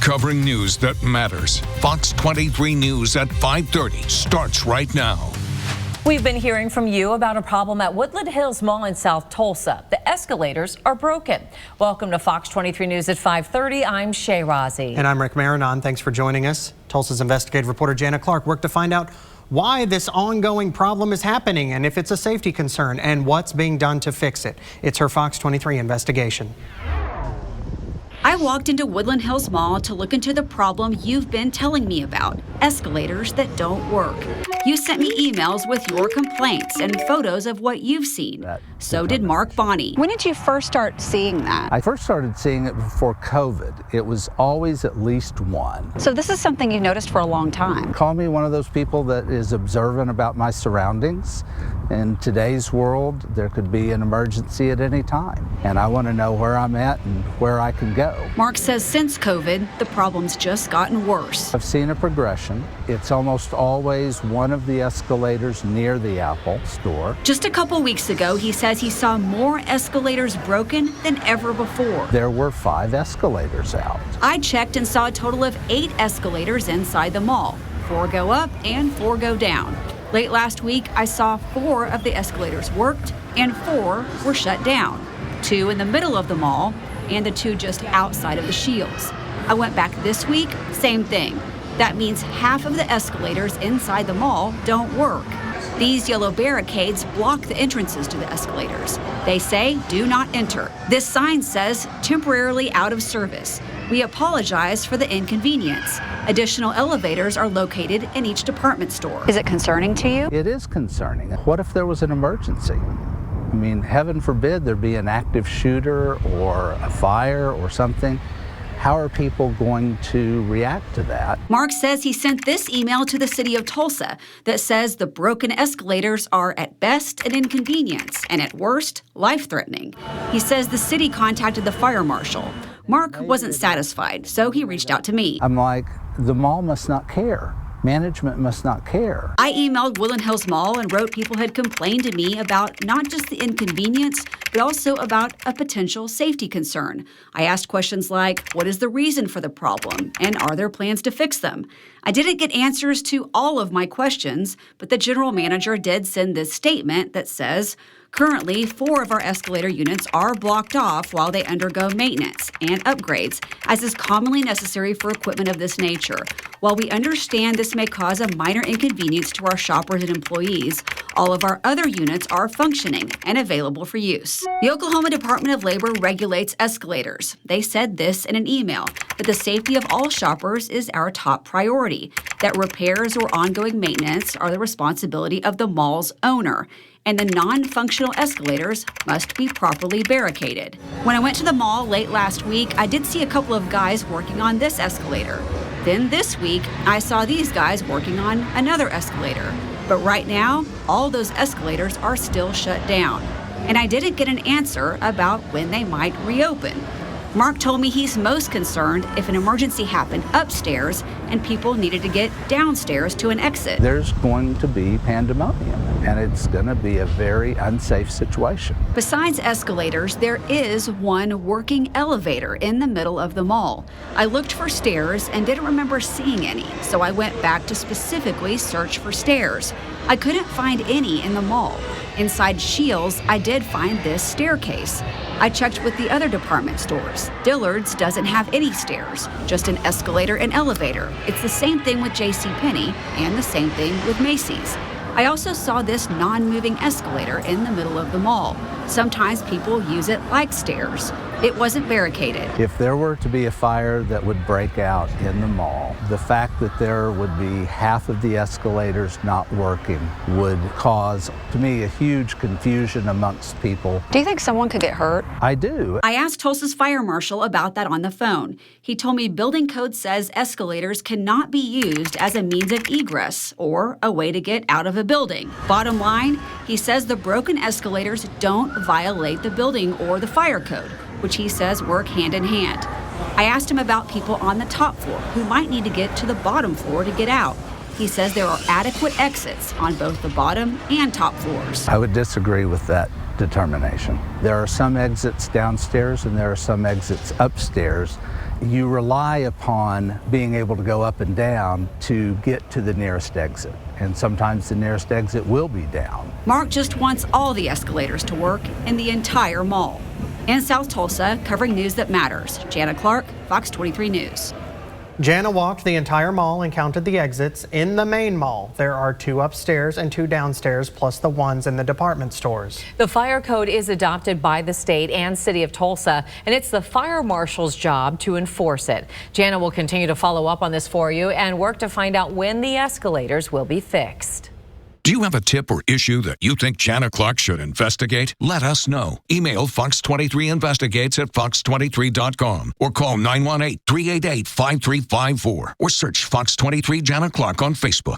Covering news that matters. Fox 23 News at 5:30 starts right now. We've been hearing from you about a problem at Woodland Hills Mall in South Tulsa. The escalators are broken. Welcome to Fox 23 News at 5:30. I'm Shay Razi. And I'm Rick Marinon. Thanks for joining us. Tulsa's investigative reporter Janna Clark worked to find out why this ongoing problem is happening and if it's a safety concern and what's being done to fix it. It's her Fox 23 investigation. I walked into Woodland Hills Mall to look into the problem you've been telling me about, escalators that don't work. You sent me emails with your complaints and photos of what you've seen. So did Mark Bonney. When did you first start seeing that? I first started seeing it before COVID. It was always at least one. So this is something you've noticed for a long time. Call me one of those people that is observant about my surroundings. In today's world, there could be an emergency at any time, and I want to know where I'm at and where I can go. Mark says since COVID, the problem's just gotten worse. I've seen a progression. It's almost always one of the escalators near the Apple store. Just a couple weeks ago, he says he saw more escalators broken than ever before. There were 5 escalators out. I checked and saw a total of 8 escalators inside the mall. 4 go up and 4 go down. Late last week, I saw 4 of the escalators worked and 4 were shut down. 2 in the middle of the mall and the 2 just outside of the shields. I went back this week, same thing. That means half of the escalators inside the mall don't work. These yellow barricades block the entrances to the escalators. They say, do not enter. This sign says, temporarily out of service. We apologize for the inconvenience. Additional elevators are located in each department store. Is it concerning to you? It is concerning. What if there was an emergency? I mean, heaven forbid there be an active shooter or a fire or something. How are people going to react to that? Mark says he sent this email to the city of Tulsa that says the broken escalators are at best an inconvenience and at worst, life-threatening. He says the city contacted the fire marshal. Mark wasn't satisfied, so he reached out to me. I'm like, the mall must not care. Management must not care. I emailed Woodland Hills Mall and wrote people had complained to me about not just the inconvenience, but also about a potential safety concern. I asked questions like, what is the reason for the problem? And are there plans to fix them? I didn't get answers to all of my questions, but the general manager did send this statement that says, currently, 4 of our escalator units are blocked off while they undergo maintenance and upgrades, as is commonly necessary for equipment of this nature. While we understand this may cause a minor inconvenience to our shoppers and employees, all of our other units are functioning and available for use. The Oklahoma Department of Labor regulates escalators. They said this in an email, that the safety of all shoppers is our top priority, that repairs or ongoing maintenance are the responsibility of the mall's owner, and the non-functional escalators must be properly barricaded. When I went to the mall late last week, I did see a couple of guys working on this escalator. Then this week, I saw these guys working on another escalator. But right now, all those escalators are still shut down. And I didn't get an answer about when they might reopen. Mark told me he's most concerned if an emergency happened upstairs and people needed to get downstairs to an exit. There's going to be pandemonium, and it's going to be a very unsafe situation. Besides escalators, there is one working elevator in the middle of the mall. I looked for stairs and didn't remember seeing any, so I went back to specifically search for stairs. I couldn't find any in the mall. Inside Shields, I did find this staircase. I checked with the other department stores. Dillard's doesn't have any stairs, just an escalator and elevator. It's the same thing with JCPenney and the same thing with Macy's. I also saw this non-moving escalator in the middle of the mall. Sometimes people use it like stairs. It wasn't barricaded. If there were to be a fire that would break out in the mall, the fact that there would be half of the escalators not working would cause, to me, a huge confusion amongst people. Do you think someone could get hurt? I do. I asked Tulsa's fire marshal about that on the phone. He told me building code says escalators cannot be used as a means of egress or a way to get out of a building. Bottom line, he says the broken escalators don't violate the building or the fire code, which he says work hand in hand. I asked him about people on the top floor who might need to get to the bottom floor to get out. He says there are adequate exits on both the bottom and top floors. I would disagree with that determination. There are some exits downstairs and there are some exits upstairs, You rely upon being able to go up and down to get to the nearest exit. And sometimes the nearest exit will be down. Mark just wants all the escalators to work in the entire mall. In South Tulsa, covering news that matters, Janna Clark, Fox 23 News. Janna walked the entire mall and counted the exits. In the main mall, there are 2 upstairs and 2 downstairs, plus the ones in the department stores. The fire code is adopted by the state and city of Tulsa, and it's the fire marshal's job to enforce it. Janna will continue to follow up on this for you and work to find out when the escalators will be fixed. Do you have a tip or issue that you think Janna Clark should investigate? Let us know. Email fox23investigates@fox23.com or call 918-388-5354 or search Fox 23 Janna Clark on Facebook.